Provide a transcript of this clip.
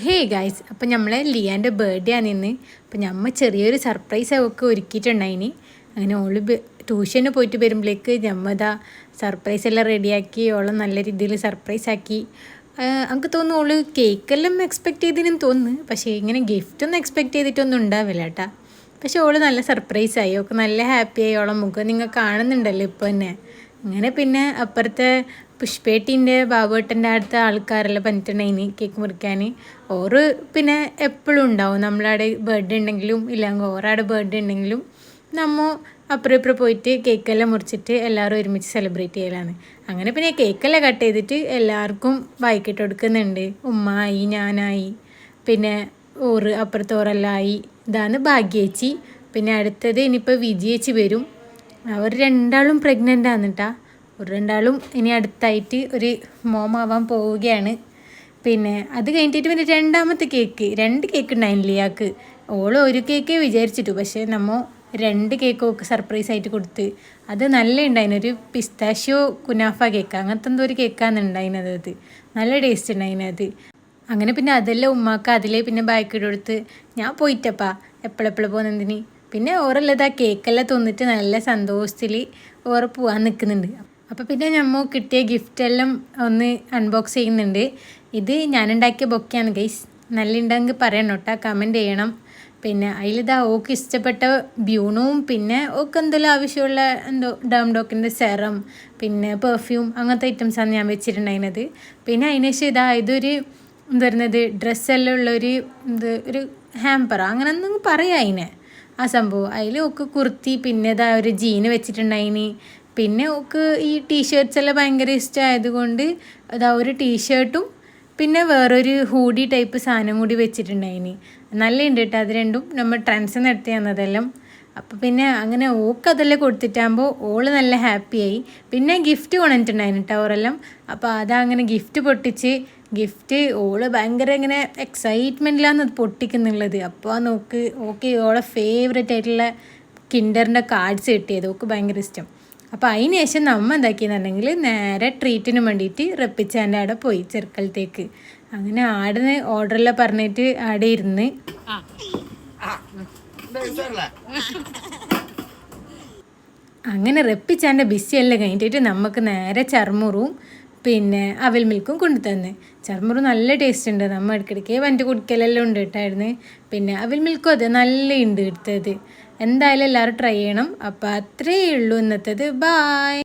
Hey guys, അപ്പം നമ്മളെ ലിയാൻ്റെ birthday ആണ് ഇന്ന്. അപ്പം നമ്മൾ ചെറിയൊരു സർപ്രൈസ് ഒക്കെ ഒരുക്കിയിട്ടുണ്ടായിനി. അങ്ങനെ ഓള് ട്യൂഷന് പോയിട്ട് വരുമ്പോഴേക്ക് നമ്മതാ സർപ്രൈസ് എല്ലാം റെഡിയാക്കി ഓളെ നല്ല രീതിയിൽ സർപ്രൈസ് ആക്കി. നമുക്ക് തോന്നുന്നു ഓള് കേക്കെല്ലാം എക്സ്പെക്റ്റ് ചെയ്തിനും തോന്നുന്നു, പക്ഷേ ഇങ്ങനെ ഗിഫ്റ്റൊന്നും എക്സ്പെക്റ്റ് ചെയ്തിട്ടൊന്നും ഉണ്ടാവില്ല കേട്ടാ. പക്ഷെ ഓള് നല്ല സർപ്രൈസായി, ഓൾക്ക് നല്ല ഹാപ്പിയായി. ഓളെ മുഖം നിങ്ങൾ കാണുന്നുണ്ടല്ലോ ഇപ്പോൾ തന്നെ. അങ്ങനെ പിന്നെ അപ്പുറത്തെ പുഷ്പേട്ടീൻ്റെ ബാബുവേട്ടൻ്റെ അടുത്ത ആൾക്കാരെല്ലാം പറഞ്ഞിട്ടുണ്ടായിനി കേക്ക് മുറിക്കാൻ. ഓറ് പിന്നെ എപ്പോഴും ഉണ്ടാവും, നമ്മളവിടെ ബർത്ത്ഡേ ഉണ്ടെങ്കിലും ഇല്ലെങ്കിൽ ഓരവിടെ ബർത്ത്ഡേ ഉണ്ടെങ്കിലും നമ്മൾ അപ്പുറം ഇപ്പുറം പോയിട്ട് കേക്കെല്ലാം മുറിച്ചിട്ട് എല്ലാവരും ഒരുമിച്ച് സെലിബ്രേറ്റ് ചെയ്യലാണ്. അങ്ങനെ പിന്നെ കേക്കെല്ലാം കട്ട് ചെയ്തിട്ട് എല്ലാവർക്കും വായിക്കിട്ട് കൊടുക്കുന്നുണ്ട്. ഉമ്മായി, ഞാനായി, പിന്നെ ഓറ് അപ്പുറത്തോറെല്ലാം ആയി. ഇതാണ് ഭാഗ്യേച്ചി. പിന്നെ അടുത്തത് ഇനിയിപ്പോൾ വിജയേച്ചി വരും. അവർ രണ്ടാളും പ്രഗ്നൻ്റ് ആണ് കേട്ടോ. ഒരു രണ്ടാളും ഇനി അടുത്തായിട്ട് ഒരു മോമാവാൻ പോവുകയാണ്. പിന്നെ അത് കഴിഞ്ഞിട്ട് പിന്നെ രണ്ടാമത്തെ കേക്ക്, 2 കേക്ക് ഉണ്ടായില്ല ലിയാക്ക്. ഓള് ഒരു കേക്കേ വിചാരിച്ചിട്ടു, പക്ഷേ നമ്മൾ 2 കേക്ക് ഒക്കെ സർപ്രൈസ് ആയിട്ട് കൊടുത്ത്. അത് നല്ല ഉണ്ടായിന്, ഒരു പിസ്താഷ്യോ കുനാഫ കേക്ക് അങ്ങനത്തെ എന്തോ ഒരു കേക്കാണ് ഉണ്ടായിരുന്നത്. അത് നല്ല ടേസ്റ്റ് ഉണ്ടായിരുന്നത്. അങ്ങനെ പിന്നെ അതെല്ലാം ഉമ്മാക്ക് അതിലേ പിന്നെ ബാക്കിട്ട് കൊടുത്ത് ഞാൻ പോയിട്ടപ്പാ എപ്പോഴെപ്പോഴും പോകുന്നതിന്. പിന്നെ ഓറല്ലത് ആ കേക്കെല്ലാം തിന്നിട്ട് നല്ല സന്തോഷത്തിൽ ഓറ പോകാൻ നിൽക്കുന്നുണ്ട്. അപ്പോൾ പിന്നെ നമ്മൾ കിട്ടിയ ഗിഫ്റ്റെല്ലാം ഒന്ന് അൺബോക്സ് ചെയ്യുന്നുണ്ട്. ഇത് ഞാനുണ്ടാക്കിയ ബൊക്കെയാണ് ഗൈസ്. നല്ല ഉണ്ടെങ്കിൽ പറയണം കേട്ടോ, കമൻറ്റ് ചെയ്യണം. പിന്നെ അതിലിതാ ഓക്ക് ഇഷ്ടപ്പെട്ട ബ്യൂണും പിന്നെ ഓക്ക് എന്തെല്ലാം ആവശ്യമുള്ള എന്തോ ഡോക്കിൻ്റെ സെറം പിന്നെ പെർഫ്യൂം അങ്ങനത്തെ ഐറ്റംസാണ് ഞാൻ വെച്ചിട്ടുണ്ടായിരുന്നത്. പിന്നെ അതിന് ശേഷം ഇതൊരു എന്താ പറയുന്നത് ഡ്രസ്സെല്ലാം ഉള്ളൊരു ഒരു ഹാമ്പർ അങ്ങനെ എന്തെങ്കിലും പറയാം അതിനെ, ആ സംഭവം. അതിൽ ഒക്കെ കുർത്തി പിന്നെ ഒരു ജീന് വെച്ചിട്ടുണ്ടായിനി. പിന്നെ ഒക്കെ ഈ ടീഷർട്ട്സ് എല്ലാം ഭയങ്കര ഇഷ്ടമായതുകൊണ്ട് ഒരു ടീഷർട്ടും പിന്നെ വേറൊരു ഹൂഡി ടൈപ്പ് സാധനം കൂടി വെച്ചിട്ടുണ്ടായിനി. നല്ല ഉണ്ട് കേട്ടോ. അത് രണ്ടും നമ്മൾ ട്രെൻഡ്സിൽ നിന്ന് എടുത്ത് തന്നതെല്ലാം. അപ്പോൾ പിന്നെ അങ്ങനെ ഓക്ക് അതെല്ലാം കൊടുത്തിട്ടാകുമ്പോൾ ഓള് നല്ല ഹാപ്പിയായി. പിന്നെ ഗിഫ്റ്റ് കൊണ്ടിട്ടുണ്ടായിരുന്നു കേട്ടോ ഓരെല്ലാം. അപ്പോൾ അതങ്ങനെ ഗിഫ്റ്റ് പൊട്ടിച്ച് ഗിഫ്റ്റ് ഓള് ഭയങ്കര ഇങ്ങനെ എക്സൈറ്റ്മെൻറ്റിലാണ് അത് പൊട്ടിക്കുന്നുള്ളത്. അപ്പോൾ നോക്ക് ഓക്കെ ഓളെ ഫേവറേറ്റ് ആയിട്ടുള്ള കിൻഡറിൻ്റെ കാർഡ്സ് കിട്ടിയത് ഓക്ക് ഭയങ്കര ഇഷ്ടം. അപ്പോൾ അതിന് ശേഷം നമ്മൾ എന്താക്കിയെന്നുണ്ടെങ്കിൽ നേരെ ട്രീറ്റിന് വേണ്ടിയിട്ട് റപ്പിച്ചാൻ്റെ അവിടെ പോയി ചെറുക്കലത്തേക്ക്. അങ്ങനെ ആടിന് ഓർഡറെല്ലാം പറഞ്ഞിട്ട് ആടെ ഇരുന്ന് അങ്ങനെ റപ്പിച്ചാൻ്റെ ബിസിയെല്ലാം കഴിഞ്ഞിട്ട് നമുക്ക് നേരെ ചർമുറും പിന്നെ അവൽ മിൽക്കും കൊണ്ടു തന്നെ. ചർമുറ് നല്ല ടേസ്റ്റ് ഉണ്ട്, നമ്മൾ ഇടയ്ക്കിടയ്ക്ക് വണ്ടി കുടിക്കലെല്ലാം ഉണ്ട് കേട്ടായിരുന്നു. പിന്നെ അവൽ മിൽക്കും അതെ നല്ല ഉണ്ട് എടുത്തത്. എന്തായാലും എല്ലാവരും ട്രൈ ചെയ്യണം. അപ്പോൾ അത്രയേ ഉള്ളൂ ഇന്നത്തേത്. ബായ്.